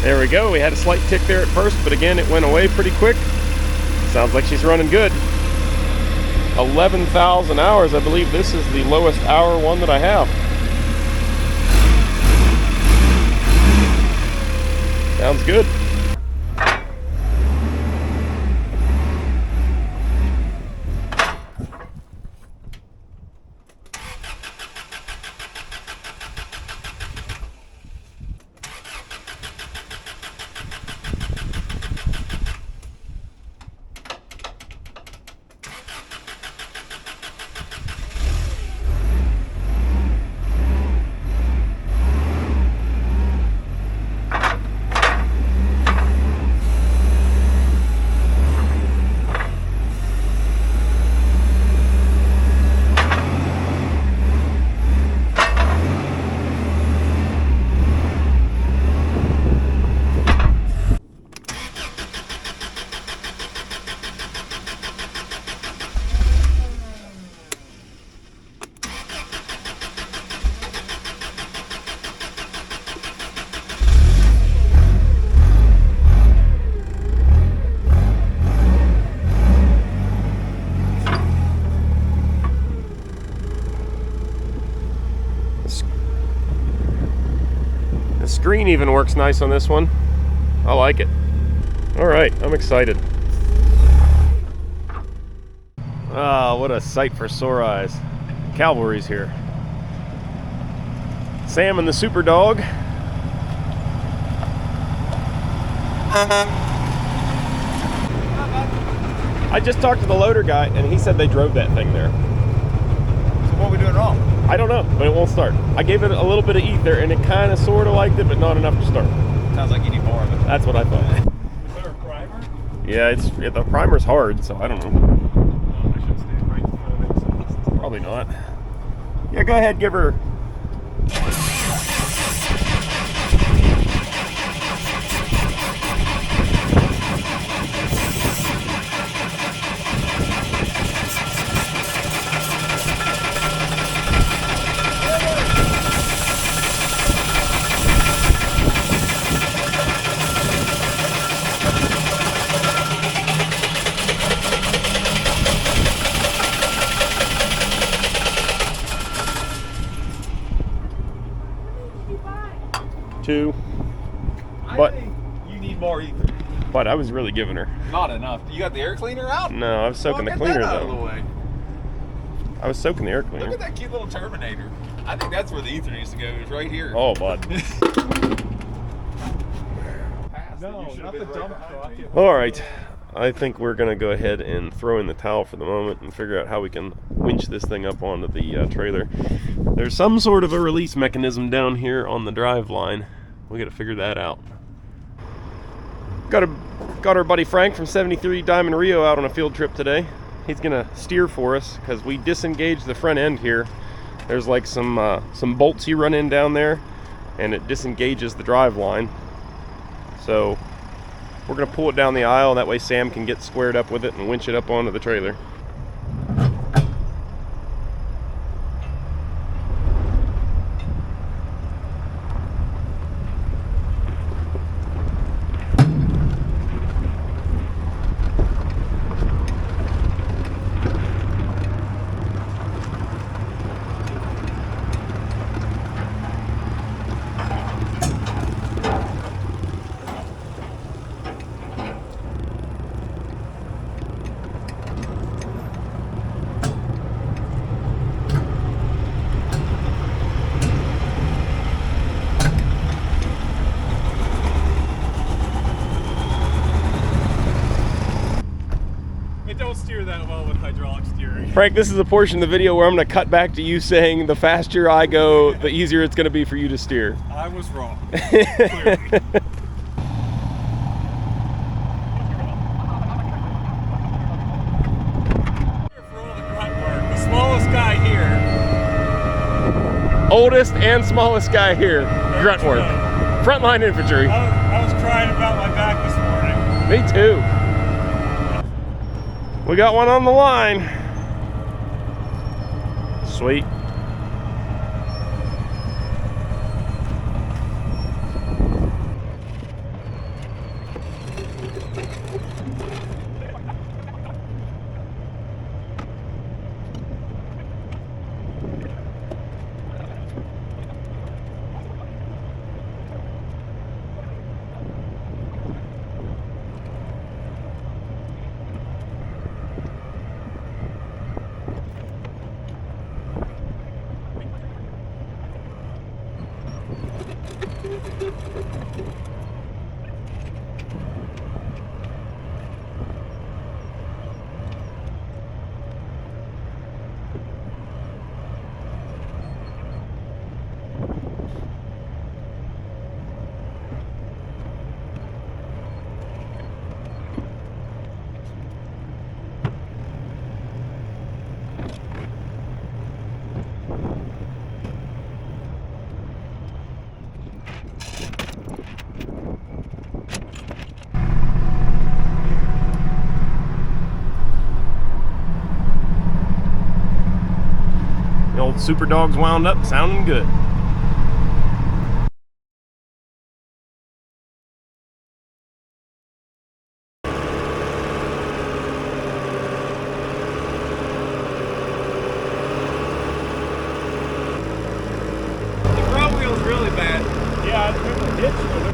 There we go. We had a slight tick there at first, but again, it went away pretty quick. Sounds like she's running good. 11,000 hours. I believe this is the lowest hour one that I have. Sounds good. The screen even works nice on this one. I like it. All right, I'm excited. Ah, what a sight for sore eyes. Cavalry's here. Sam and the super dog. I just talked to the loader guy and he said they drove that thing there. So what are we doing wrong? I don't know, but it won't start. I gave it a little bit of ether and it kind of sort of liked it, but not enough to start. Sounds like you need more of it. That's what I thought. Is there a primer? Yeah, the primer's hard, so I don't know. No, I should stand right in front of it. Probably not. Yeah, go ahead, give her. Two. But I think you need more ether. but I was really giving her. Not enough. You got the air cleaner out? No, I was soaking the Get cleaner that out of the though. way. I was soaking the air Look cleaner. at that cute little Terminator. I think that's where the ether needs to go. It's right here. Oh, bud. No, not the dump truck. All right. I think we're gonna go ahead and throw in the towel for the moment and figure out how we can winch this thing up onto the trailer. There's some sort of a release mechanism down here on the drive line. We got to figure that out. Got our buddy Frank from 73 Diamond Rio out on a field trip today. He's gonna steer for us because we disengaged the front end here. There's like some bolts you run in down there, and it disengages the drive line. So we're gonna pull it down the aisle, and that way Sam can get squared up with it and winch it up onto the trailer. don't steer that well with hydraulic steering. Frank, this is a portion of the video where I'm going to cut back to you saying the faster I go, the easier it's going to be for you to steer. I was wrong. Clearly. The smallest guy here. Oldest and smallest guy here. Grunt work. Frontline infantry. I was crying about my back this morning. Me too. We got one on the line. Sweet. The old Super Dog's wound up, sounding good. The front wheel's really bad. Yeah, I remember the ditch with it.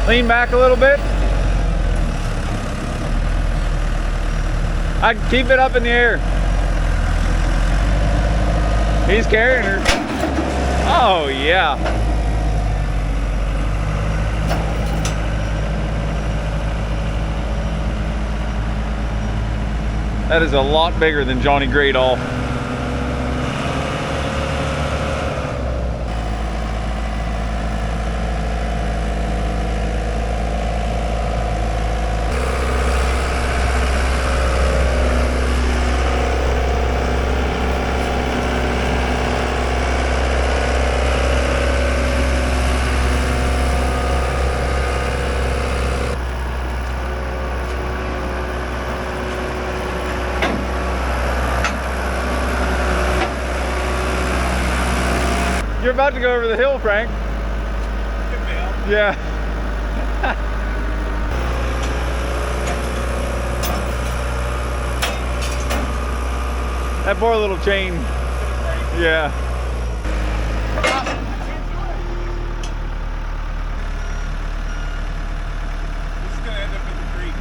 Lean back a little bit. I can keep it up in the air. He's carrying her. Oh yeah. That is a lot bigger than Johnny Greatall. You're about to go over the hill, Frank. Yeah. That poor little chain. Yeah. This is gonna end up in the creek.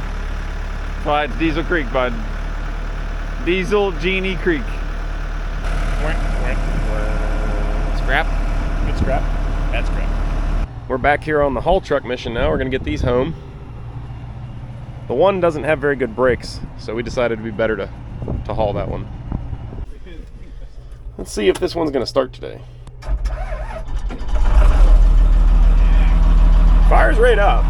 Well, it's Diesel Creek, bud. Diesel Genie Creek. Scrap. Good scrap. Bad scrap. We're back here on the haul truck mission now. We're gonna get these home. The one doesn't have very good brakes, so we decided it'd be better to haul that one. Let's see if this one's gonna start today. Fire's right up.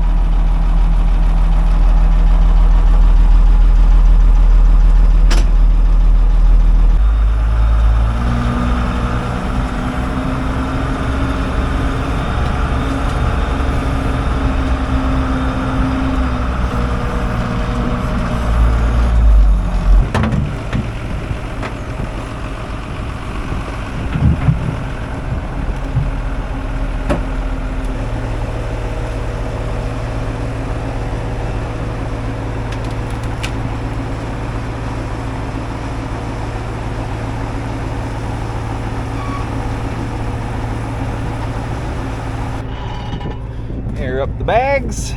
up the bags.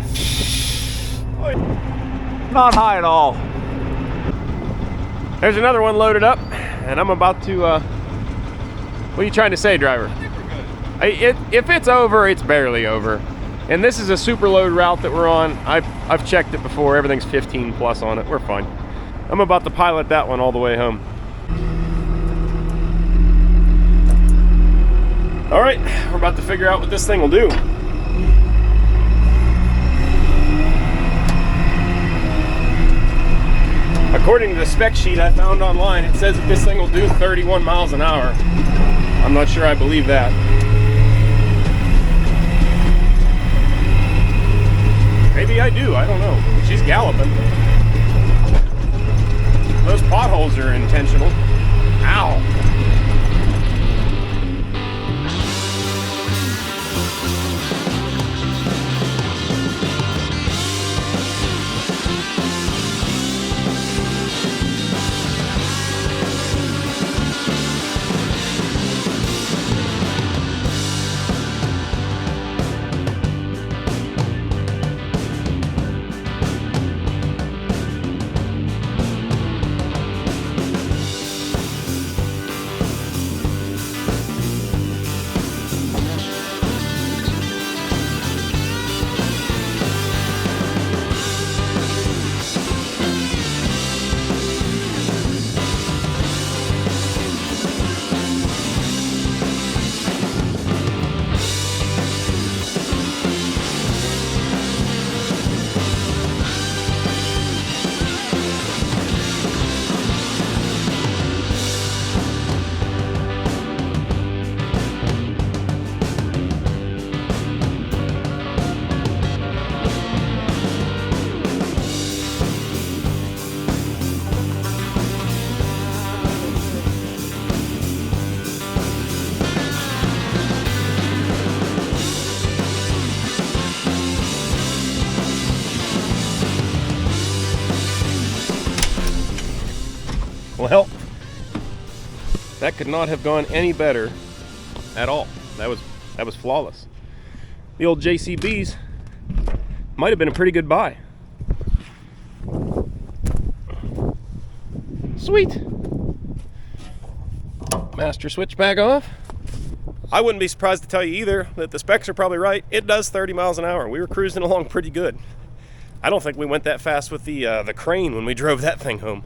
Not high at all. There's another one loaded up, and I'm about to, what are you trying to say, driver? I think we're good. If it's over, it's barely over. And this is a super load route that we're on. I've checked it before. Everything's 15 plus on it. We're fine. I'm about to pilot that one all the way home. All right, we're about to figure out what this thing will do. According to the spec sheet I found online, it says that this thing will do 31 miles an hour. I'm not sure I believe that. Maybe I do, I don't know. She's galloping. Those potholes are intentional. Ow. Well, that could not have gone any better at all. That was flawless. The old JCBs might have been a pretty good buy. Sweet. Master switch back off. I wouldn't be surprised to tell you either that the specs are probably right. It does 30 miles an hour. We were cruising along pretty good. I don't think we went that fast with the crane when we drove that thing home.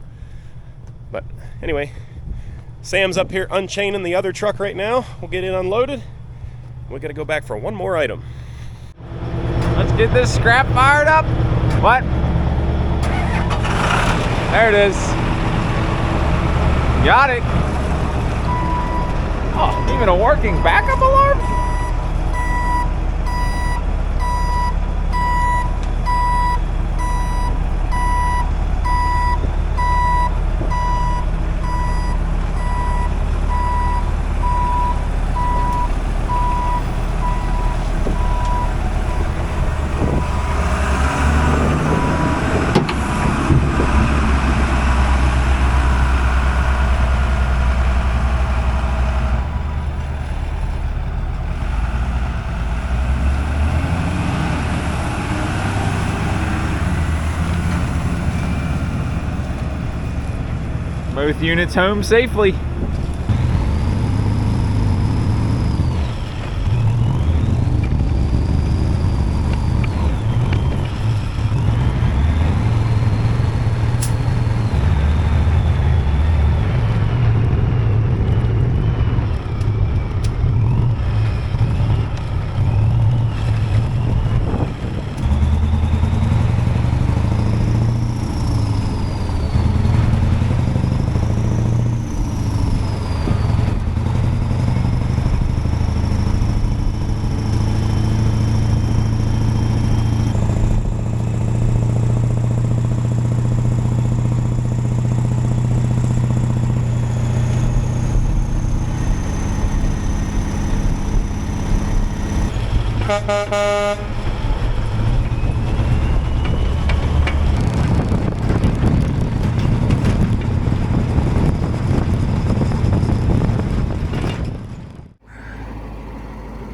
But anyway, Sam's up here unchaining the other truck right now. We'll get it unloaded. We gotta go back for one more item. Let's get this scrap fired up. What? There it is. Got it. Oh, even a working backup alarm? Both units home safely.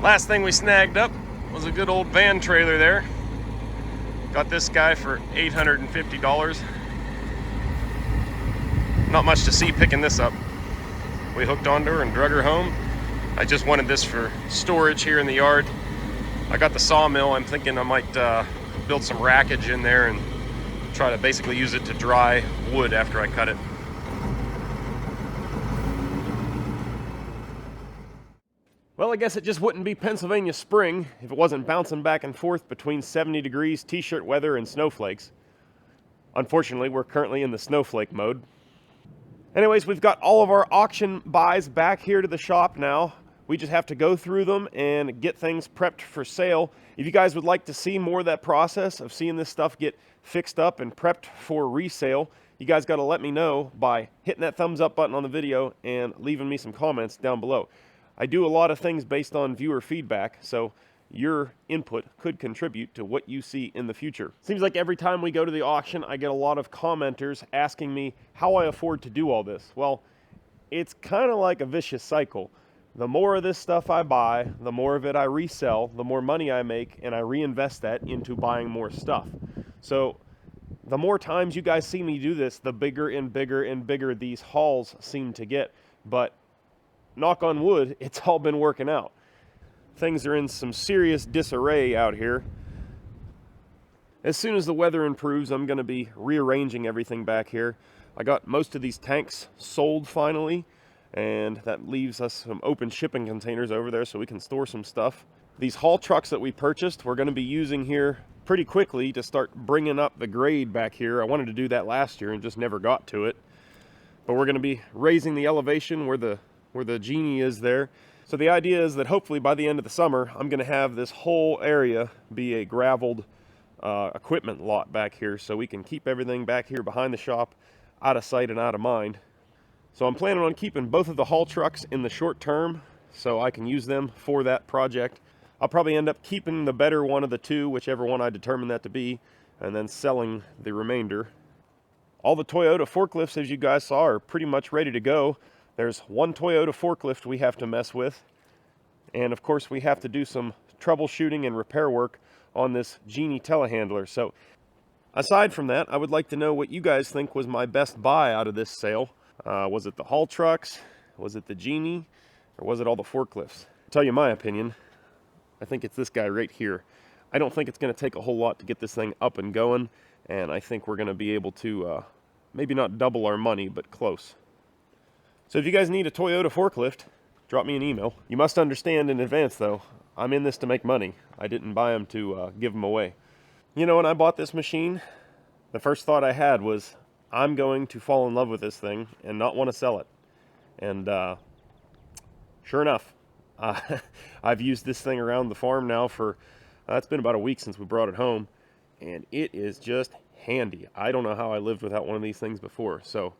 Last thing we snagged up was a good old van trailer there. Got this guy for $850. Not much to see picking this up. We hooked onto her and drug her home. I just wanted this for storage here in the yard. I got the sawmill. I'm thinking I might build some rackage in there and try to basically use it to dry wood after I cut it. Well, I guess it just wouldn't be Pennsylvania spring if it wasn't bouncing back and forth between 70 degrees, t-shirt weather, and snowflakes. Unfortunately, we're currently in the snowflake mode. Anyways, we've got all of our auction buys back here to the shop now. We just have to go through them and get things prepped for sale. If you guys would like to see more of that process of seeing this stuff get fixed up and prepped for resale, you guys got to let me know by hitting that thumbs up button on the video and leaving me some comments down below. I do a lot of things based on viewer feedback, so your input could contribute to what you see in the future. Seems like every time we go to the auction, I get a lot of commenters asking me how I afford to do all this. Well, it's kind of like a vicious cycle. The more of this stuff I buy, the more of it I resell, the more money I make, and I reinvest that into buying more stuff. So the more times you guys see me do this, the bigger and bigger and bigger these hauls seem to get. But knock on wood, it's all been working out. Things are in some serious disarray out here. As soon as the weather improves, I'm going to be rearranging everything back here. I got most of these tanks sold finally, and that leaves us some open shipping containers over there so we can store some stuff. These haul trucks that we purchased, we're going to be using here pretty quickly to start bringing up the grade back here. I wanted to do that last year and just never got to it. But we're going to be raising the elevation where the genie is there. So the idea is that hopefully by the end of the summer, I'm going to have this whole area be a graveled equipment lot back here, so we can keep everything back here behind the shop out of sight and out of mind. So I'm planning on keeping both of the haul trucks in the short term so I can use them for that project. I'll probably end up keeping the better one of the two, whichever one I determine that to be, and then selling the remainder. All the Toyota forklifts, as you guys saw, are pretty much ready to go. There's one Toyota forklift we have to mess with, and of course we have to do some troubleshooting and repair work on this Genie telehandler. So aside from that, I would like to know what you guys think was my best buy out of this sale. Was it the haul trucks? Was it the Genie? Or was it all the forklifts? I'll tell you my opinion. I think it's this guy right here. I don't think it's going to take a whole lot to get this thing up and going, and I think we're going to be able to maybe not double our money, but close. So if you guys need a Toyota forklift, drop me an email. You must understand in advance, though, I'm in this to make money. I didn't buy them to give them away. You know, when I bought this machine, the first thought I had was, I'm going to fall in love with this thing and not want to sell it. And sure enough, I've used this thing around the farm now for, it's been about a week since we brought it home, and it is just handy. I don't know how I lived without one of these things before. So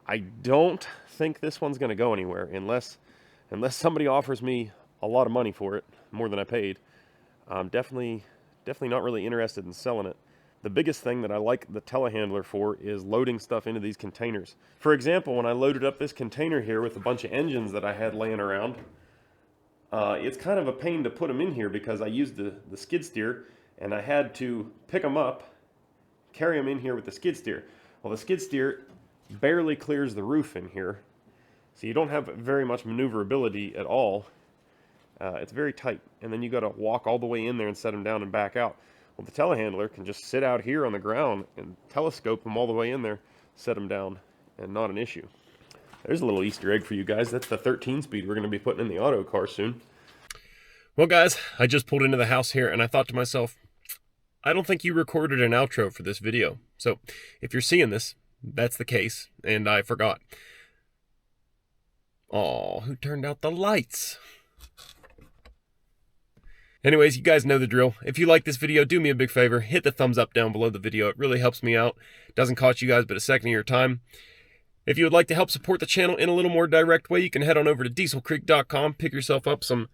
I don't think this one's going to go anywhere unless somebody offers me a lot of money for it, more than I paid. I'm definitely not really interested in selling it. The biggest thing that I like the telehandler for is loading stuff into these containers. For example, when I loaded up this container here with a bunch of engines that I had laying around, it's kind of a pain to put them in here because I used the skid steer, and I had to pick them up, carry them in here with the skid steer. Well, the skid steer barely clears the roof in here, so you don't have very much maneuverability at all. It's very tight, and then you got to walk all the way in there and set them down and back out. Well, the telehandler can just sit out here on the ground and telescope them all the way in there, set them down, and not an issue. There's a little Easter egg for you guys. That's the 13-speed we're going to be putting in the auto car soon. Well, guys, I just pulled into the house here, and I thought to myself, I don't think you recorded an outro for this video. So if you're seeing this, that's the case, and I forgot. Aw, who turned out the lights? Anyways, you guys know the drill. If you like this video, do me a big favor. Hit the thumbs up down below the video. It really helps me out. Doesn't cost you guys but a second of your time. If you would like to help support the channel in a little more direct way, you can head on over to dieselcreek.com. Pick yourself up some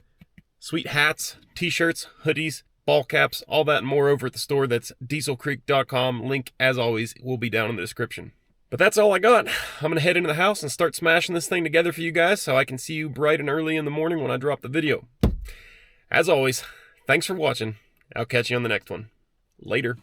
sweet hats, t-shirts, hoodies, ball caps, all that and more over at the store. That's dieselcreek.com. Link, as always, will be down in the description. But that's all I got. I'm going to head into the house and start smashing this thing together for you guys so I can see you bright and early in the morning when I drop the video. As always, Thanks for watching. I'll catch you on the next one. Later.